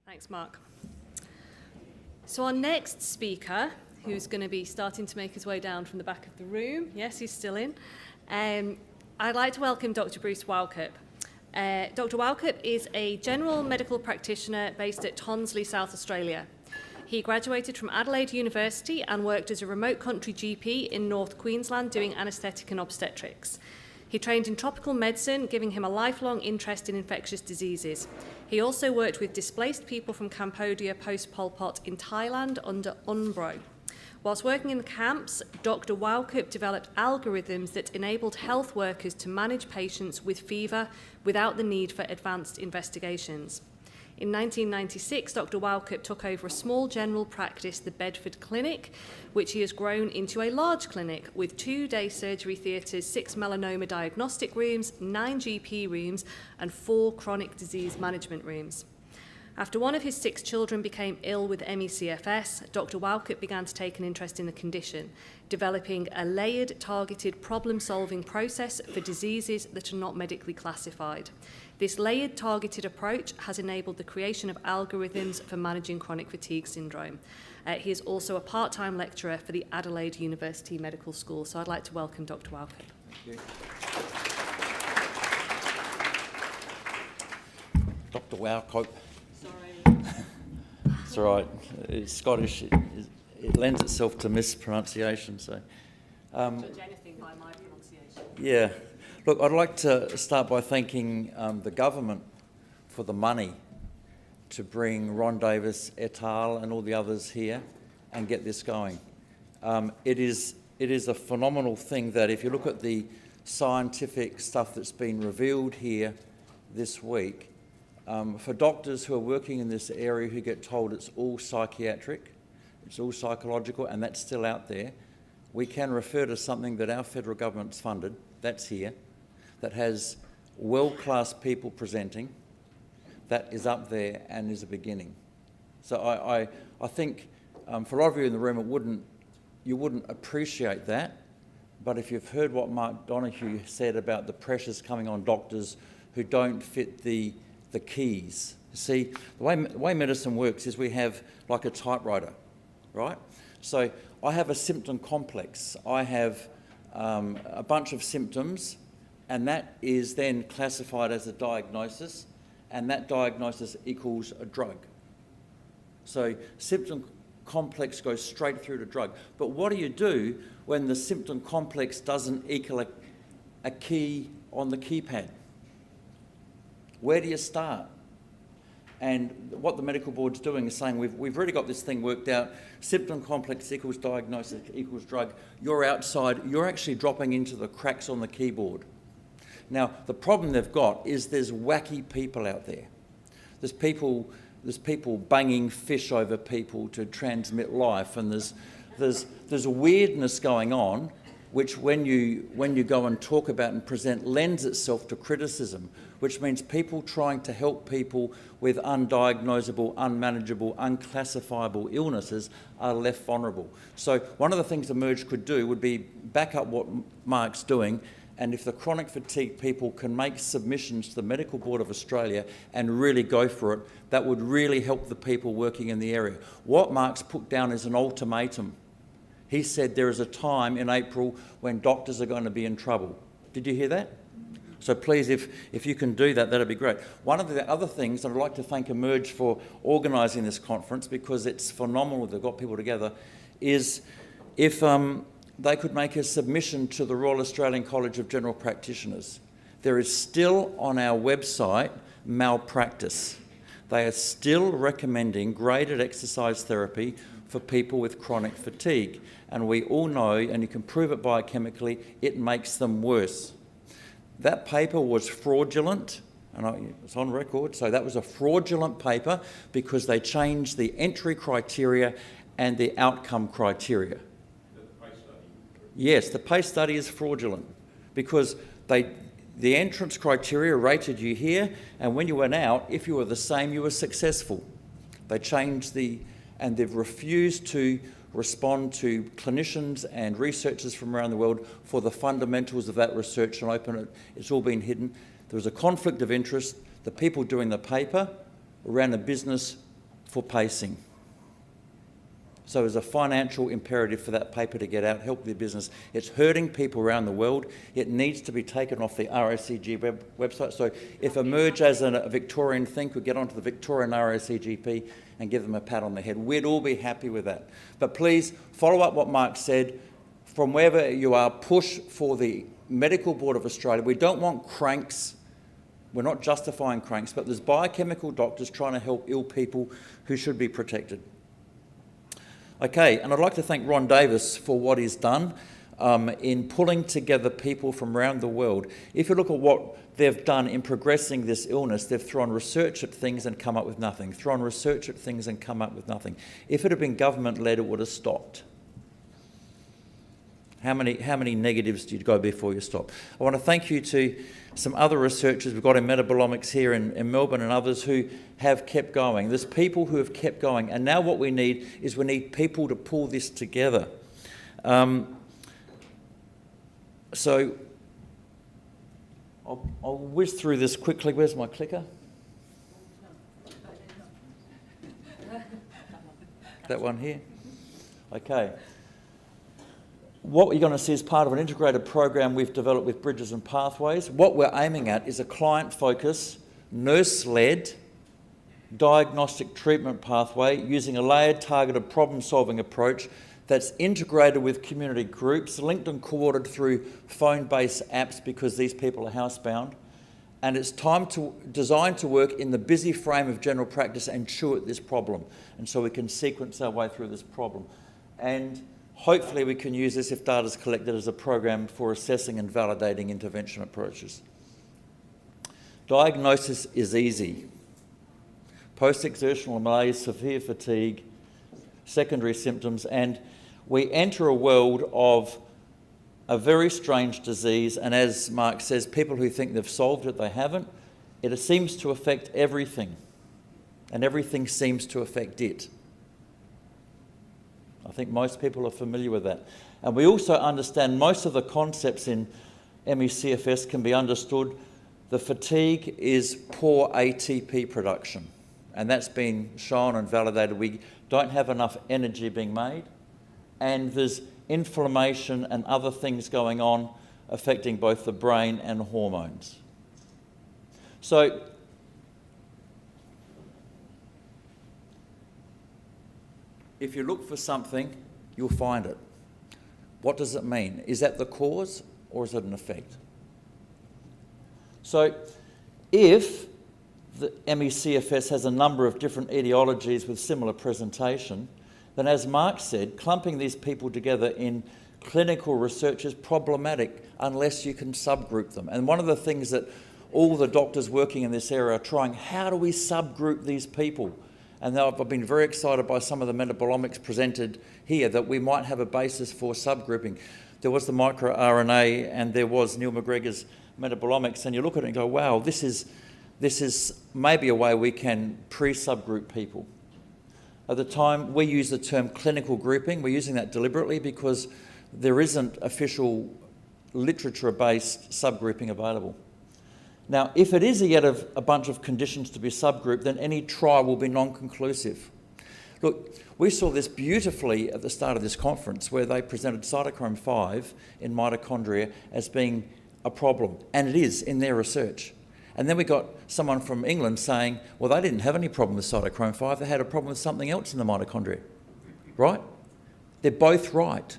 Thanks, Mark. So our next speaker, who's going to be starting to make his way down from the back of the room, yes, he's still in, I'd like to welcome Dr. Bruce Wauchope. Dr. Wauchope is a general medical practitioner based at Tonsley, South Australia. He graduated from Adelaide University and worked as a remote country GP in North Queensland doing anaesthetic and obstetrics. He trained in tropical medicine, giving him a lifelong interest in infectious diseases. He also worked with displaced people from Cambodia post-Pol Pot in Thailand under UNBRO. Whilst working in the camps, Dr. Wauchope developed algorithms that enabled health workers to manage patients with fever without the need for advanced investigations. In 1996, Dr. Wauchope took over a small general practice, the Bedford Clinic, which he has grown into a large clinic with 2 day surgery theatres, 6 melanoma diagnostic rooms, 9 GP rooms, and 4 chronic disease management rooms. After one of his 6 children became ill with ME/CFS, Dr. Wauchope began to take an interest in the condition, developing a layered, targeted problem-solving process for diseases that are not medically classified. This layered, targeted approach has enabled the creation of algorithms for managing chronic fatigue syndrome. He is also a part-time lecturer for the Adelaide University Medical School. So I'd like to welcome Dr. Wauchope. Thank you. Dr. Wauchope. It's all right. It's Scottish. It lends itself to mispronunciation. So, Judge anything by my pronunciation. Yeah. Look, I'd like to start by thanking the government for the money to bring Ron Davis et al. And all the others here and get this going. It is a phenomenal thing that if you look at the scientific stuff that's been revealed here this week, for doctors who are working in this area who get told it's all psychiatric, it's all psychological, and that's still out there, we can refer to something that our federal government's funded, that's here, that has world-class people presenting, that is up there and is a beginning. So I think for a lot of you in the room, you wouldn't appreciate that, but if you've heard what Mark Donoghue said about the pressures coming on doctors who don't fit the keys. See, the way medicine works is we have like a typewriter, right? So I have a symptom complex. I have a bunch of symptoms, and that is then classified as a diagnosis, and that diagnosis equals a drug. So symptom complex goes straight through to drug. But what do you do when the symptom complex doesn't equal a key on the keypad? Where do you start? And what the medical board's doing is saying we've already got this thing worked out. Symptom complex equals diagnosis equals drug. You're outside. You're actually dropping into the cracks on the keyboard. Now, the problem they've got is there's wacky people out there. There's people banging fish over people to transmit life, and there's weirdness going on, which when you go and talk about and present lends itself to criticism, which means people trying to help people with undiagnosable, unmanageable, unclassifiable illnesses are left vulnerable. So one of the things the merge could do would be back up what Mark's doing, and if the chronic fatigue people can make submissions to the Medical Board of Australia and really go for it, that would really help the people working in the area. What Mark's put down is an ultimatum. He said there is a time in April when doctors are going to be in trouble. Did you hear that? So please, if you can do that, that'd be great. One of the other things, and I'd like to thank Emerge for organising this conference because it's phenomenal they've got people together, is if they could make a submission to the Royal Australian College of General Practitioners. There is still on our website malpractice. They are still recommending graded exercise therapy for people with chronic fatigue. And we all know, and you can prove it biochemically, it makes them worse. That paper was fraudulent, and it's on record, so that was a fraudulent paper because they changed the entry criteria and the outcome criteria. The PACE study? Yes, the PACE study is fraudulent because the entrance criteria rated you here, and when you went out, if you were the same, you were successful. They changed and they've refused to respond to clinicians and researchers from around the world for the fundamentals of that research and open it. It's all been hidden. There was a conflict of interest. The people doing the paper ran a business for pacing. So there's a financial imperative for that paper to get out, help their business. It's hurting people around the world. It needs to be taken off the RACG website. So if Emerge as a Victorian thing could get onto the Victorian RACGP and give them a pat on the head, we'd all be happy with that. But please follow up what Mark said. From wherever you are, push for the Medical Board of Australia. We don't want cranks. We're not justifying cranks, but there's biochemical doctors trying to help ill people who should be protected. Okay, and I'd like to thank Ron Davis for what he's done in pulling together people from around the world. If you look at what they've done in progressing this illness, they've thrown research at things and come up with nothing, thrown research at things and come up with nothing. If it had been government-led, it would have stopped. How many negatives do you go before you stop? I want to thank you to some other researchers we've got in metabolomics here in Melbourne and others who have kept going. There's people who have kept going, and now what we need is we need people to pull this together. So I'll whiz through this quickly. Where's my clicker? That one here? Okay. What you're going to see is part of an integrated program we've developed with Bridges and Pathways. What we're aiming at is a client-focused, nurse-led, diagnostic treatment pathway using a layered, targeted problem-solving approach that's integrated with community groups, linked and coordinated through phone-based apps because these people are housebound. And it's designed to work in the busy frame of general practice and chew at this problem. And so we can sequence our way through this problem. And hopefully we can use this, if data is collected, as a program for assessing and validating intervention approaches. Diagnosis is easy. Post-exertional malaise, severe fatigue, secondary symptoms, and we enter a world of a very strange disease, and as Mark says, people who think they've solved it, they haven't. It seems to affect everything, and everything seems to affect it. I think most people are familiar with that. And we also understand most of the concepts in ME/CFS can be understood. The fatigue is poor ATP production, and that's been shown and validated. We don't have enough energy being made, and there's inflammation and other things going on affecting both the brain and hormones. So if you look for something, you'll find it. What does it mean? Is that the cause or is it an effect? So if the ME/CFS has a number of different etiologies with similar presentation, then as Mark said, clumping these people together in clinical research is problematic unless you can subgroup them. And one of the things that all the doctors working in this area are trying, how do we subgroup these people? And I've been very excited by some of the metabolomics presented here that we might have a basis for subgrouping. There was the microRNA and there was Neil McGregor's metabolomics, and you look at it and go, wow, this is maybe a way we can pre-subgroup people. At the time, we use the term clinical grouping. We're using that deliberately because there isn't official literature-based subgrouping available. Now, if it is yet a bunch of conditions to be subgrouped, then any trial will be non-conclusive. Look, we saw this beautifully at the start of this conference where they presented cytochrome 5 in mitochondria as being a problem, and it is in their research. And then we got someone from England saying, well, they didn't have any problem with cytochrome 5, they had a problem with something else in the mitochondria, right? They're both right.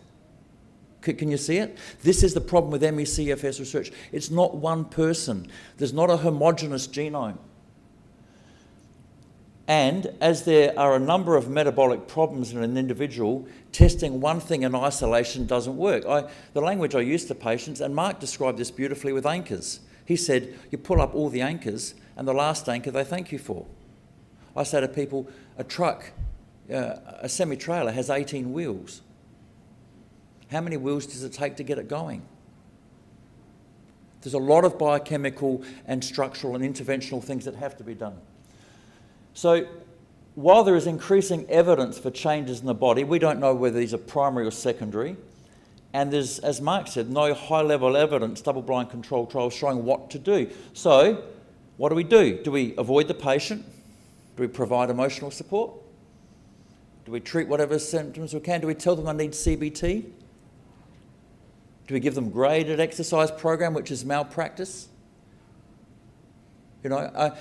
Can you see it? This is the problem with ME/CFS research. It's not one person. There's not a homogeneous genome. And as there are a number of metabolic problems in an individual, testing one thing in isolation doesn't work. The language I use to patients, and Mark described this beautifully with anchors. He said, you pull up all the anchors, and the last anchor they thank you for. I say to people, a truck, a semi-trailer has 18 wheels. How many wheels does it take to get it going? There's a lot of biochemical and structural and interventional things that have to be done. So while there is increasing evidence for changes in the body, we don't know whether these are primary or secondary. And there's, as Mark said, no high-level evidence, double-blind controlled trials showing what to do. So what do? Do we avoid the patient? Do we provide emotional support? Do we treat whatever symptoms we can? Do we tell them they need CBT? Do we give them graded exercise program, which is malpractice? That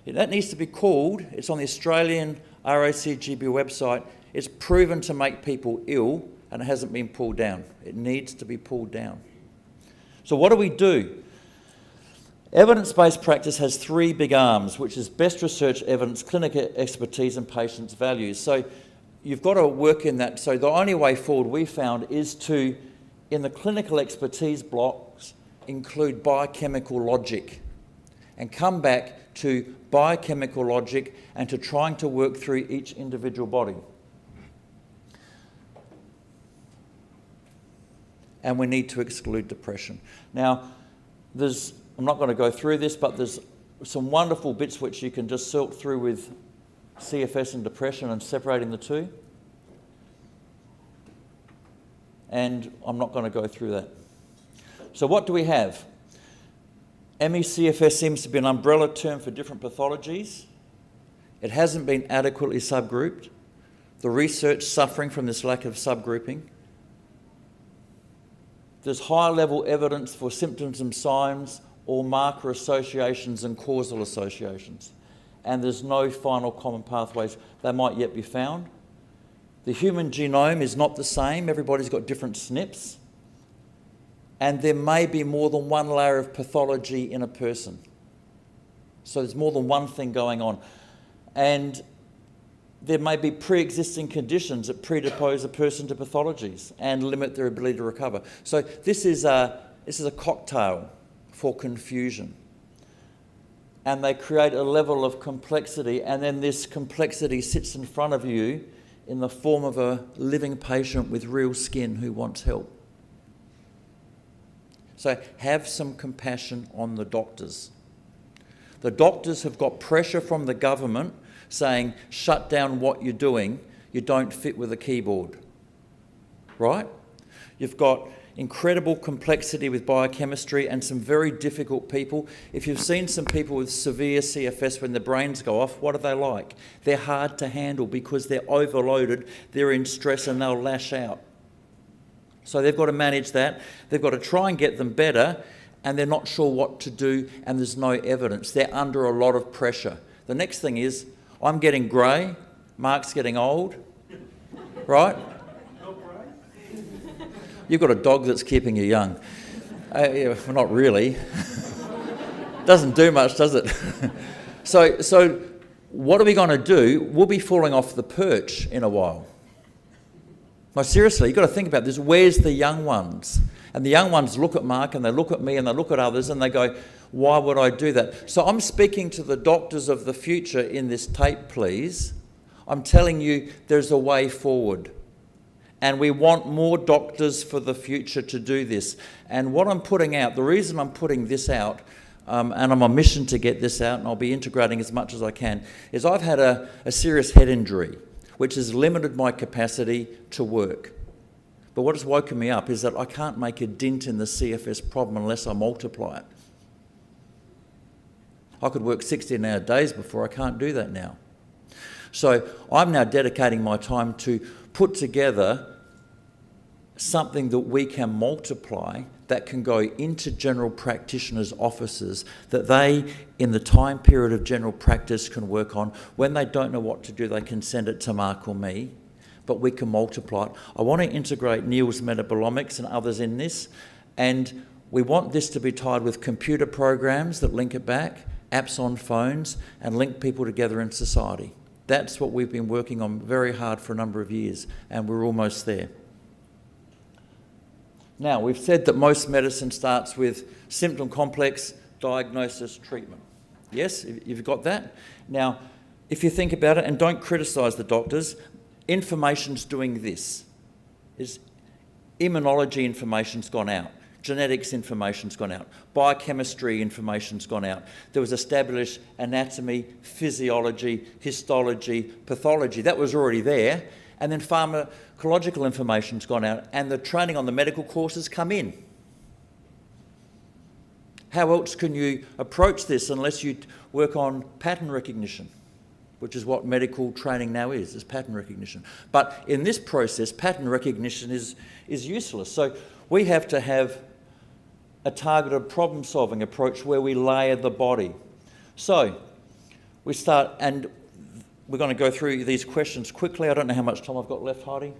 needs to be called. It's on the Australian RACGB website. It's proven to make people ill, and it hasn't been pulled down. It needs to be pulled down. So what do? Evidence-based practice has three big arms, which is best research evidence, clinical expertise, and patients' values. So you've got to work in that. So the only way forward we found is to, in the clinical expertise blocks, include biochemical logic and come back to biochemical logic and to trying to work through each individual body. And we need to exclude depression. Now, I'm not going to go through this, but there's some wonderful bits which you can just sort through with CFS and depression and separating the two. And I'm not going to go through that. So what do we have? ME-CFS seems to be an umbrella term for different pathologies. It hasn't been adequately subgrouped. The research suffering from this lack of subgrouping. There's high-level evidence for symptoms and signs or marker associations and causal associations. And there's no final common pathways. They might yet be found. The human genome is not the same. Everybody's got different SNPs. And there may be more than one layer of pathology in a person. So there's more than one thing going on. And there may be pre-existing conditions that predispose a person to pathologies and limit their ability to recover. So this is a cocktail for confusion. And they create a level of complexity, and then this complexity sits in front of you in the form of a living patient with real skin who wants help. So have some compassion on the doctors. The doctors have got pressure from the government saying, shut down what you're doing, you don't fit with a keyboard, right? You've got incredible complexity with biochemistry and some very difficult people. If you've seen some people with severe CFS when their brains go off, what are they like? They're hard to handle because they're overloaded, they're in stress and they'll lash out. So they've got to manage that. They've got to try and get them better, and they're not sure what to do, and there's no evidence. They're under a lot of pressure. The next thing is, I'm getting grey, Mark's getting old, right? You've got a dog that's keeping you young. Yeah, well, not really. Doesn't do much, does it? So what are we going to do? We'll be falling off the perch in a while. No, seriously, you've got to think about this. Where's the young ones? And the young ones look at Mark and they look at me and they look at others and they go, why would I do that? So I'm speaking to the doctors of the future in this tape, please. I'm telling you there's a way forward. And we want more doctors for the future to do this. And what I'm putting out, the reason I'm putting this out, and I'm on a mission to get this out, and I'll be integrating as much as I can, is I've had a serious head injury, which has limited my capacity to work. But what has woken me up is that I can't make a dent in the CFS problem unless I multiply it. I could work 16-hour days before. I can't do that now. So I'm now dedicating my time to put together something that we can multiply that can go into general practitioners' offices that they, in the time period of general practice, can work on. When they don't know what to do, they can send it to Mark or me, but we can multiply it. I want to integrate Neil's metabolomics and others in this, and we want this to be tied with computer programs that link it back, apps on phones, and link people together in society. That's what we've been working on very hard for a number of years, and we're almost there. Now, we've said that most medicine starts with symptom complex, diagnosis, treatment. Yes, you've got that? Now, if you think about it, and don't criticise the doctors, information's doing this. Immunology information's gone out. Genetics information's gone out. Biochemistry information's gone out. There was established anatomy, physiology, histology, pathology. That was already there. And then pharmacological information's gone out, and the training on the medical courses come in. How else can you approach this unless you work on pattern recognition? which is what medical training now is pattern recognition. But in this process, pattern recognition is useless. So we have to have a targeted problem-solving approach where we layer the body. So we start, and we're going to go through these questions quickly. I don't know how much time I've got left, Heidi.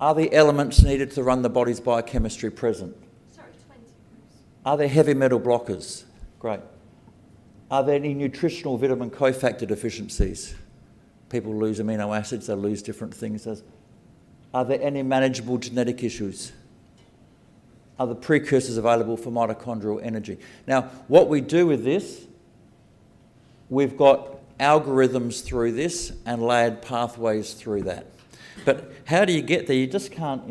Are the elements needed to run the body's biochemistry present? Sorry, 20. Are there heavy metal blockers? Great. Are there any nutritional vitamin cofactor deficiencies? People lose amino acids, they lose different things. Are there any manageable genetic issues? Are the precursors available for mitochondrial energy? Now, what we do with this, we've got algorithms through this and layered pathways through that. But how do you get there? You just can't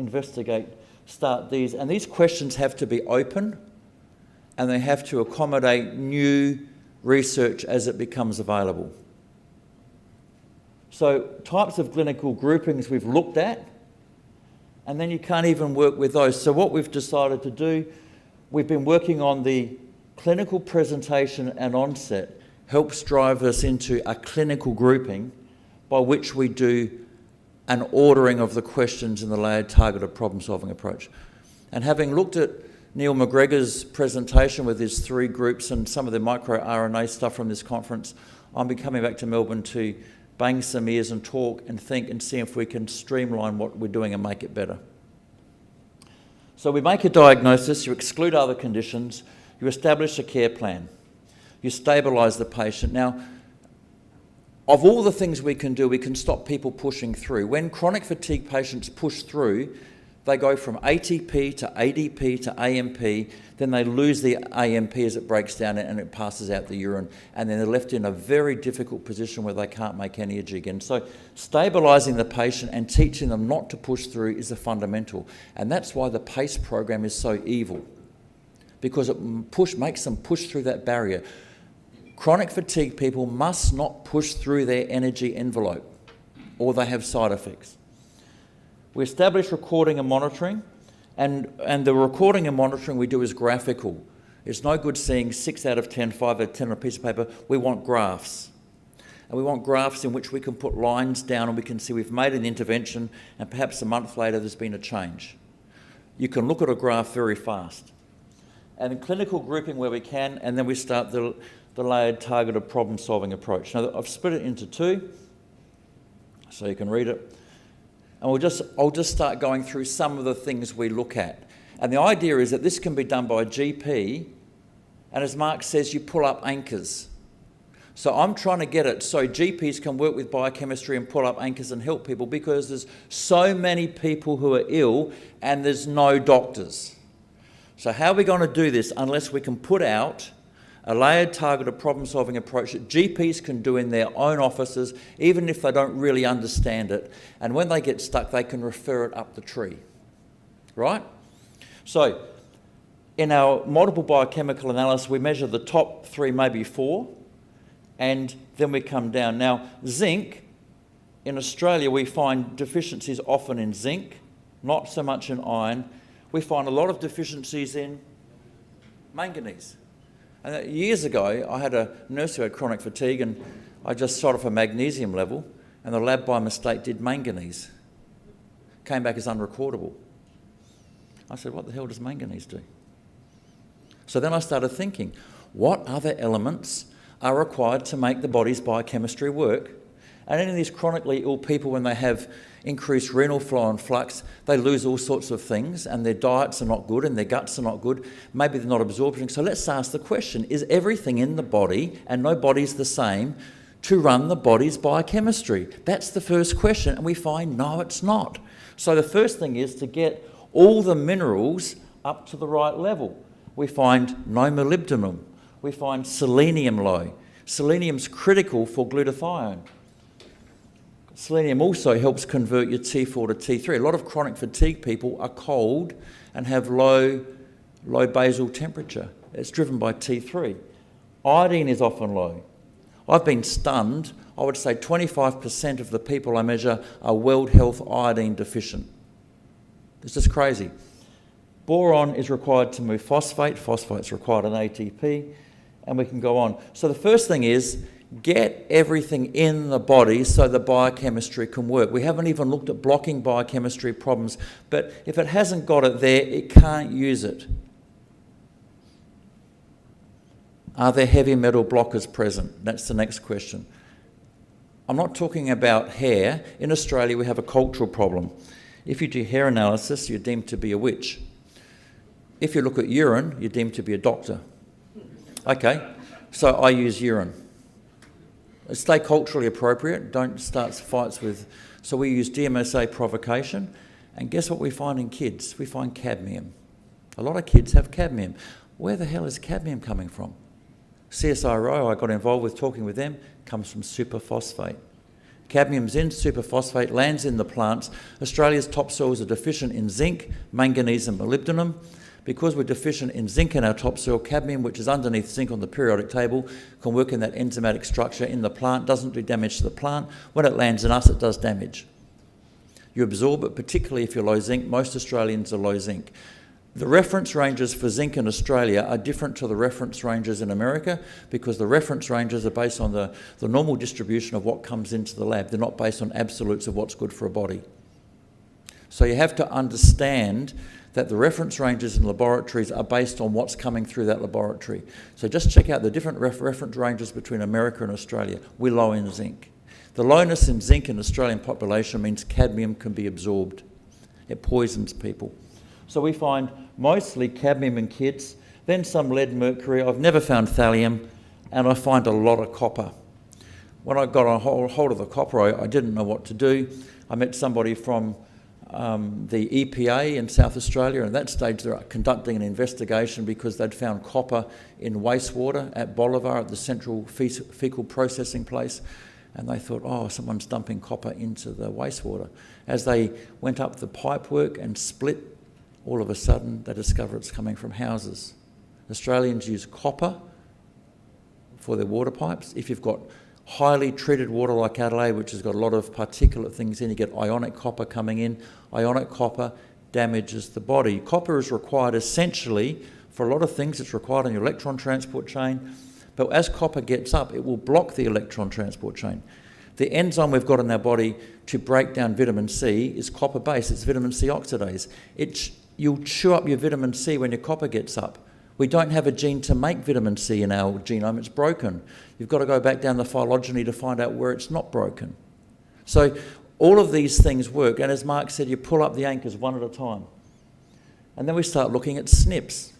start these. And these questions have to be open, and they have to accommodate new research as it becomes available. So types of clinical groupings we've looked at, and then you can't even work with those. So what we've decided to do, we've been working on the clinical presentation and onset, helps drive us into a clinical grouping by which we do an ordering of the questions in the layered targeted problem-solving approach. And having looked at Neil McGregor's presentation with his 3 groups and some of the microRNA stuff from this conference, I'll be coming back to Melbourne to bang some ears and talk and think and see if we can streamline what we're doing and make it better. So we make a diagnosis, you exclude other conditions, you establish a care plan, you stabilise the patient. Now, of all the things we can do, we can stop people pushing through. When chronic fatigue patients push through, they go from ATP to ADP to AMP, then they lose the AMP as it breaks down and it passes out the urine, and then they're left in a very difficult position where they can't make energy again. So stabilising the patient and teaching them not to push through is a fundamental, and that's why the PACE program is so evil, because it makes them push through that barrier. Chronic fatigue people must not push through their energy envelope, or they have side effects. We establish recording and monitoring, and the recording and monitoring we do is graphical. It's no good seeing 6 out of 10, 5 out of 10 on a piece of paper. We want graphs. And we want graphs in which we can put lines down and we can see we've made an intervention and perhaps a month later there's been a change. You can look at a graph very fast. And in clinical grouping where we can, and then we start the layered targeted problem-solving approach. Now, I've split it into 2, so you can read it. And I'll just start going through some of the things we look at. And the idea is that this can be done by a GP, and as Mark says, you pull up anchors. So I'm trying to get it so GPs can work with biochemistry and pull up anchors and help people, because there's so many people who are ill and there's no doctors. So how are we going to do this unless we can put out a layered targeted problem-solving approach that GPs can do in their own offices, even if they don't really understand it. And when they get stuck, they can refer it up the tree, right? So in our multiple biochemical analysis, we measure the top 3, maybe 4, and then we come down. Now, zinc, in Australia, we find deficiencies often in zinc, not so much in iron. We find a lot of deficiencies in manganese. And years ago, I had a nurse who had chronic fatigue, and I just shot off a magnesium level, and the lab by mistake did manganese. Came back as unrecordable. I said, what the hell does manganese do? So then I started thinking, what other elements are required to make the body's biochemistry work? And in these chronically ill people, when they have increased renal flow and flux, they lose all sorts of things, and their diets are not good and their guts are not good. Maybe they're not absorbing. So let's ask the question, is everything in the body, and no body's the same, to run the body's biochemistry? That's the first question, and we find no, it's not. So the first thing is to get all the minerals up to the right level. We find no molybdenum. We find selenium low. Selenium's critical for glutathione. Selenium also helps convert your T4 to T3. A lot of chronic fatigue people are cold and have low basal temperature. It's driven by T3. Iodine is often low. I've been stunned. I would say 25% of the people I measure are World Health iodine deficient. It's just crazy. Boron is required to move phosphate. Phosphate's required in ATP. and we can go on. So the first thing is, get everything in the body so the biochemistry can work. We haven't even looked at blocking biochemistry problems, but if it hasn't got it there, it can't use it. Are there heavy metal blockers present? That's the next question. I'm not talking about hair. In Australia, we have a cultural problem. If you do hair analysis, you're deemed to be a witch. If you look at urine, you're deemed to be a doctor. Okay, so I use urine. Stay culturally appropriate, don't start fights with... So we use DMSA provocation, and guess what we find in kids? We find cadmium. A lot of kids have cadmium. Where the hell is cadmium coming from? CSIRO, I got involved with talking with them, comes from superphosphate. Cadmium's in superphosphate, lands in the plants. Australia's topsoils are deficient in zinc, manganese and molybdenum. Because we're deficient in zinc in our topsoil, cadmium, which is underneath zinc on the periodic table, can work in that enzymatic structure in the plant, doesn't do damage to the plant. When it lands in us, it does damage. You absorb it, particularly if you're low zinc. Most Australians are low zinc. The reference ranges for zinc in Australia are different to the reference ranges in America because the reference ranges are based on the normal distribution of what comes into the lab. They're not based on absolutes of what's good for a body. So you have to understand that the reference ranges in laboratories are based on what's coming through that laboratory. So just check out the different reference ranges between America and Australia. We're low in zinc. The lowness in zinc in the Australian population means cadmium can be absorbed. It poisons people. So we find mostly cadmium in kids, then some lead, mercury. I've never found thallium, and I find a lot of copper. When I got a hold of the copper, I didn't know what to do. I met somebody from the EPA in South Australia, and at that stage they're conducting an investigation because they'd found copper in wastewater at Bolivar at the central fecal processing place, and they thought, oh, someone's dumping copper into the wastewater. As they went up the pipework and split, all of a sudden they discover it's coming from houses. Australians use copper for their water pipes. If you've got highly treated water like Adelaide, which has got a lot of particulate things in, you get ionic copper coming in. Ionic copper damages the body. Copper is required essentially for a lot of things. It's required on your electron transport chain, but as copper gets up, it will block the electron transport chain. The enzyme we've got in our body to break down vitamin C is copper-based. It's vitamin C oxidase. You'll chew up your vitamin C when your copper gets up. We don't have a gene to make vitamin C in our genome. It's broken. You've got to go back down the phylogeny to find out where it's not broken. So all of these things work. And as Mark said, you pull up the anchors one at a time. And then we start looking at SNPs.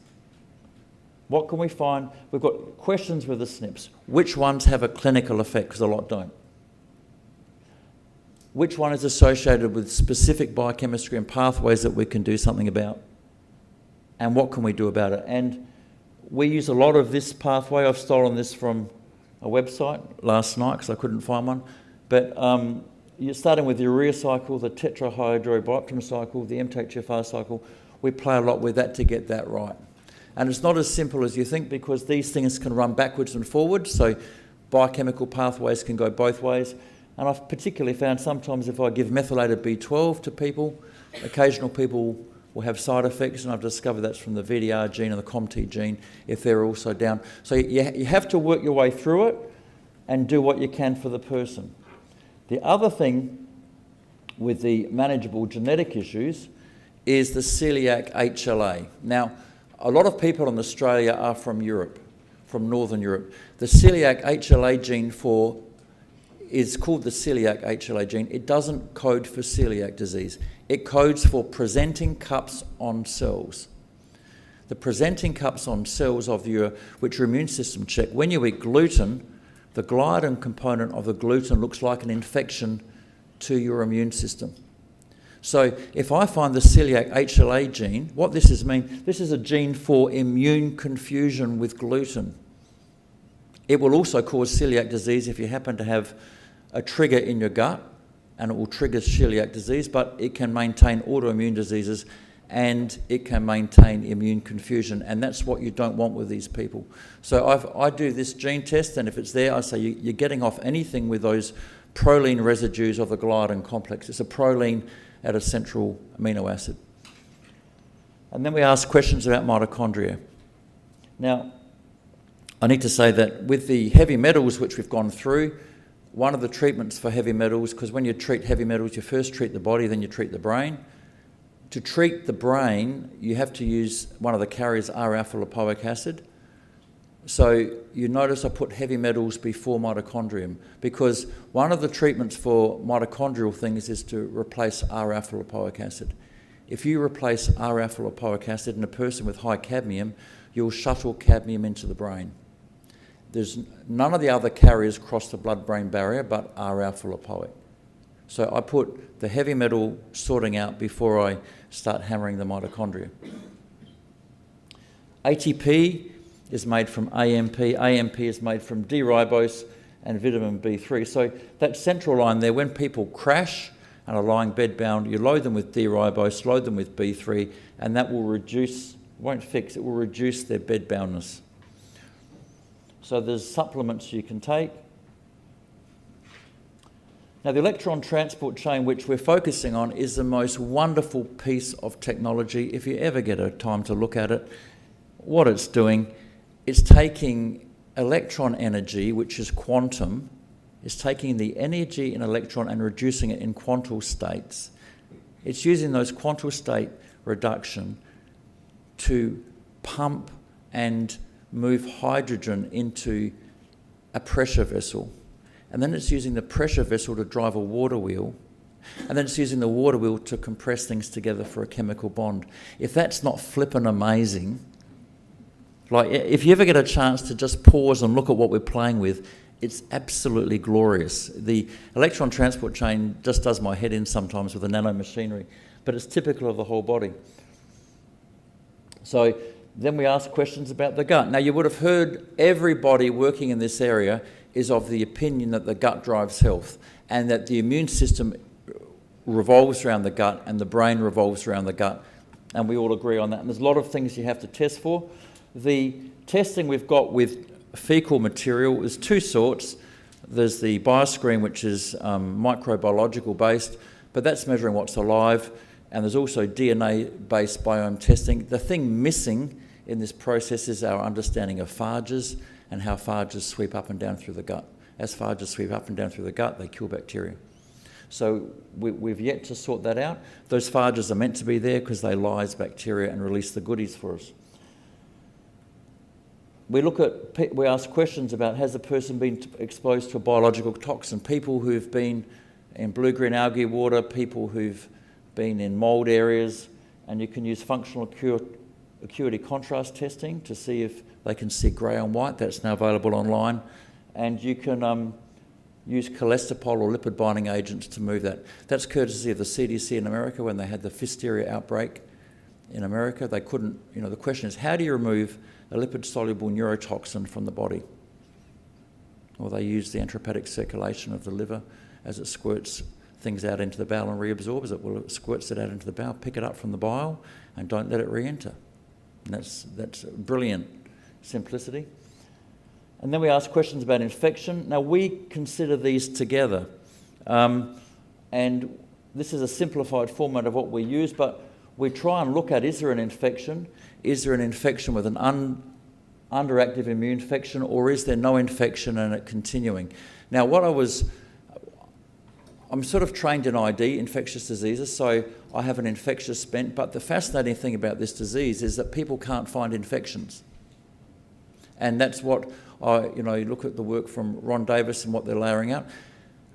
What can we find? We've got questions with the SNPs. Which ones have a clinical effect? Because a lot don't. Which one is associated with specific biochemistry and pathways that we can do something about? And what can we do about it? And we use a lot of this pathway. I've stolen this from a website last night because I couldn't find one. But you're starting with the urea cycle, the tetrahydrobiopterin cycle, the MTHFR cycle. We play a lot with that to get that right. And it's not as simple as you think because these things can run backwards and forwards. So biochemical pathways can go both ways. And I've particularly found sometimes if I give methylated B12 to people, occasional people will have side effects, and I've discovered that's from the VDR gene and the COMT gene if they're also down. So you have to work your way through it and do what you can for the person. The other thing with the manageable genetic issues is the celiac HLA. Now, a lot of people in Australia are from Europe, from Northern Europe. The celiac HLA gene is called the celiac HLA gene. It doesn't code for celiac disease. It codes for presenting cups on cells. The presenting cups on cells of which your immune system check. When you eat gluten, the gliadin component of the gluten looks like an infection to your immune system. So if I find the celiac HLA gene, what this is a gene for immune confusion with gluten. It will also cause celiac disease if you happen to have a trigger in your gut, and it will trigger celiac disease, but it can maintain autoimmune diseases and it can maintain immune confusion, and that's what you don't want with these people. So I do this gene test, and if it's there, I say you're getting off anything with those proline residues of the gliadin complex. It's a proline at a central amino acid. And then we ask questions about mitochondria. Now, I need to say that with the heavy metals which we've gone through, one of the treatments for heavy metals, because when you treat heavy metals, you first treat the body, then you treat the brain. To treat the brain, you have to use one of the carriers, R-alpha lipoic acid. So you notice I put heavy metals before mitochondrium, because one of the treatments for mitochondrial things is to replace R-alpha lipoic acid. If you replace R-alpha lipoic acid in a person with high cadmium, you'll shuttle cadmium into the brain. There's none of the other carriers cross the blood-brain barrier but R-alpha lipoic. So I put the heavy metal sorting out before I start hammering the mitochondria. ATP is made from AMP. AMP is made from D-ribose and vitamin B3. So that central line there, when people crash and are lying bedbound, you load them with D-ribose, load them with B3, and that will reduce, won't fix, it will reduce their bedboundness. So there's supplements you can take. Now, the electron transport chain, which we're focusing on, is the most wonderful piece of technology. If you ever get a time to look at it, what it's doing, it's taking electron energy, which is quantum, it's taking the energy in electron and reducing it in quantal states. It's using those quantal state reduction to pump and move hydrogen into a pressure vessel. And then it's using the pressure vessel to drive a water wheel. And then it's using the water wheel to compress things together for a chemical bond. If that's not flippin' amazing, like if you ever get a chance to just pause and look at what we're playing with, it's absolutely glorious. The electron transport chain just does my head in sometimes with the nanomachinery, but it's typical of the whole body. So then we ask questions about the gut. Now, you would have heard everybody working in this area is of the opinion that the gut drives health and that the immune system revolves around the gut and the brain revolves around the gut. And we all agree on that. And there's a lot of things you have to test for. The testing we've got with fecal material is two sorts. There's the bioscreen, which is microbiological based, but that's measuring what's alive. And there's also DNA-based biome testing. The thing missing in this process is our understanding of phages and how phages sweep up and down through the gut. As phages sweep up and down through the gut, they kill bacteria. So we've yet to sort that out. Those phages are meant to be there because they lyse bacteria and release the goodies for us. We ask questions about, has the person been exposed to a biological toxin? People who've been in blue-green algae water, people who've been in mould areas, and you can use functional acuity contrast testing to see if they can see grey on white. That's now available online. And you can use cholesterol or lipid binding agents to move that. That's courtesy of the CDC in America when they had the Fisteria outbreak in America. They couldn't, the question is, how do you remove a lipid-soluble neurotoxin from the body? Well, they use the enteropatic circulation of the liver as it squirts things out into the bowel and reabsorbs it. Well, it squirts it out into the bowel, pick it up from the bile, and don't let it re-enter. And that's brilliant simplicity. And then we ask questions about infection. Now, we consider these together. And this is a simplified format of what we use, but we try and look at, is there an infection? Is there an infection with an underactive immune infection, or is there no infection and it continuing? Now, I'm sort of trained in ID, infectious diseases, so I have an infectious bent, but the fascinating thing about this disease is that people can't find infections. And that's what you look at the work from Ron Davis and what they're layering out.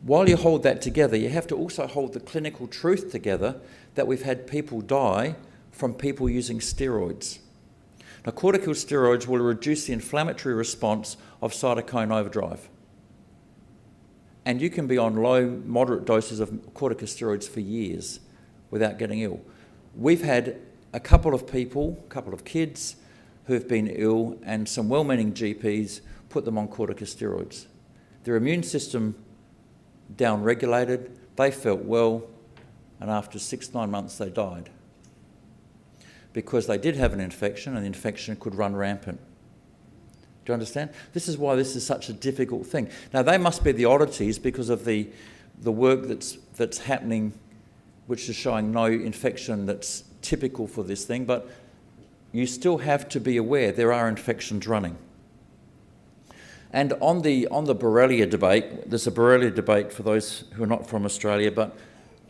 While you hold that together, you have to also hold the clinical truth together that we've had people die from people using steroids. Now, corticosteroids will reduce the inflammatory response of cytokine overdrive. And you can be on low, moderate doses of corticosteroids for years without getting ill. We've had a couple of kids who've been ill, and some well-meaning GPs put them on corticosteroids. Their immune system down-regulated, they felt well, and after 6-9 months they died because they did have an infection and the infection could run rampant. Do you understand? This is why this is such a difficult thing. Now, they must be the oddities because of the work that's happening, which is showing no infection that's typical for this thing, but you still have to be aware there are infections running. And on the Borrelia debate, there's a Borrelia debate for those who are not from Australia, but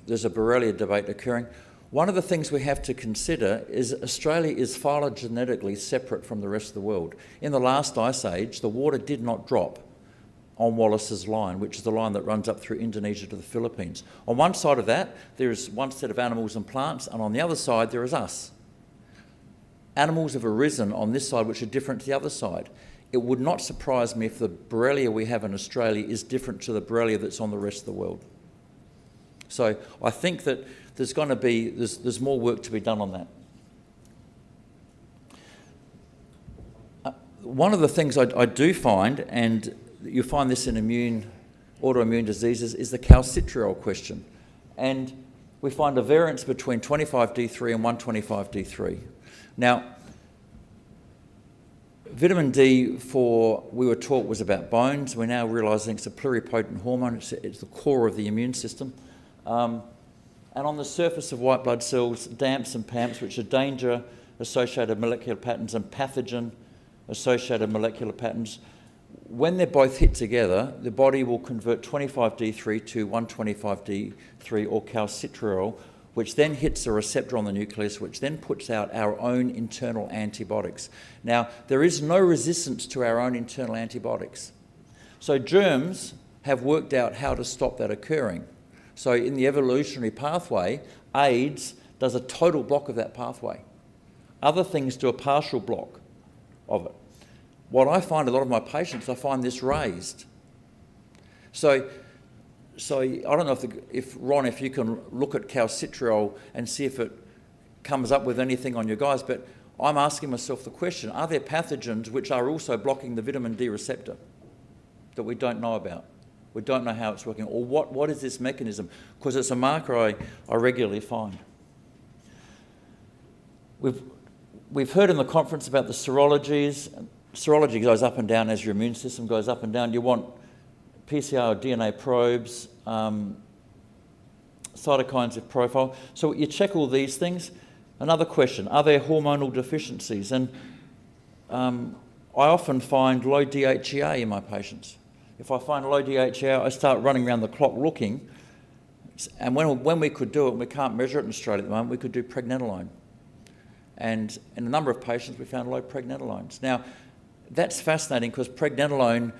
there's a Borrelia debate occurring. One of the things we have to consider is Australia is phylogenetically separate from the rest of the world. In the last ice age, the water did not drop on Wallace's line, which is the line that runs up through Indonesia to the Philippines. On one side of that, there is one set of animals and plants, and on the other side, there is us. Animals have arisen on this side which are different to the other side. It would not surprise me if the Borrelia we have in Australia is different to the Borrelia that's on the rest of the world. So I think that there's going to be, there's more work to be done on that. One of the things I do find, and you find this in autoimmune diseases, is the calcitriol question. And we find a variance between 25D3 and 125D3. Now, vitamin D, we were taught, was about bones. We're now realising it's a pluripotent hormone. It's the core of the immune system. And on the surface of white blood cells, DAMPs and PAMPs, which are danger-associated molecular patterns and pathogen-associated molecular patterns, when they're both hit together, the body will convert 25D3 to 125D3 or calcitriol, which then hits a receptor on the nucleus, which then puts out our own internal antibiotics. Now, there is no resistance to our own internal antibiotics. So germs have worked out how to stop that occurring. So in the evolutionary pathway, AIDS does a total block of that pathway. Other things do a partial block of it. What I find a lot of my patients, I find this raised. So I don't know if Ron, if you can look at calcitriol and see if it comes up with anything on your guys, but I'm asking myself the question, are there pathogens which are also blocking the vitamin D receptor that we don't know about? We don't know how it's working, or what is this mechanism? Because it's a marker I regularly find. We've heard in the conference about the serologies. Serology goes up and down as your immune system goes up and down. You want PCR or DNA probes, cytokines of profile. So you check all these things. Another question, are there hormonal deficiencies? And I often find low DHEA in my patients. If I find low DHEA, I start running around the clock looking. And when we could do it, and we can't measure it in Australia at the moment, we could do pregnenolone. And in a number of patients, we found low pregnenolones. Now, that's fascinating because pregnenolone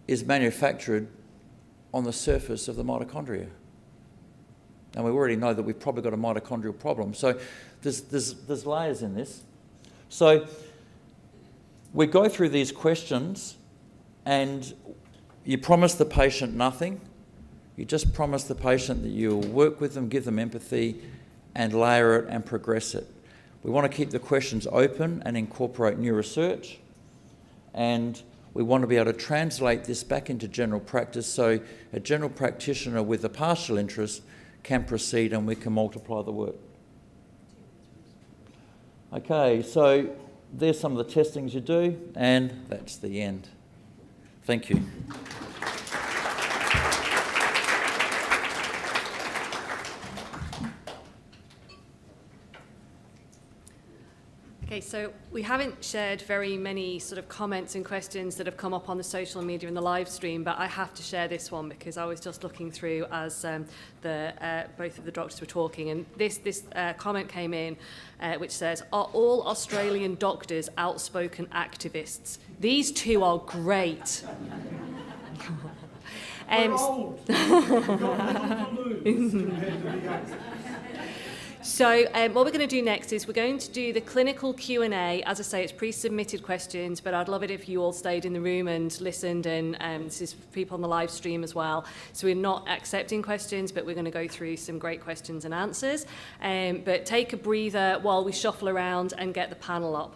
is manufactured on the surface of the mitochondria. And we already know that we've probably got a mitochondrial problem. So there's layers in this. So we go through these questions and you promise the patient nothing. You just promise the patient that you'll work with them, give them empathy, and layer it and progress it. We want to keep the questions open and incorporate new research. And we want to be able to translate this back into general practice so a general practitioner with a partial interest can proceed and we can multiply the work. Okay, so there's some of the testings you do, and that's the end. Thank you. Okay, so we haven't shared very many sort of comments and questions that have come up on the social media and the live stream, but I have to share this one because I was just looking through as both of the doctors were talking, and this comment came in which says, are all Australian doctors outspoken activists? These two are great. We're old. We've got nothing to lose compared to the young. So what we're going to do next is we're going to do the clinical Q&A. As I say, it's pre-submitted questions, but I'd love it if you all stayed in the room and listened, and this is for people on the live stream as well. So we're not accepting questions, but we're going to go through some great questions and answers. But take a breather while we shuffle around and get the panel up.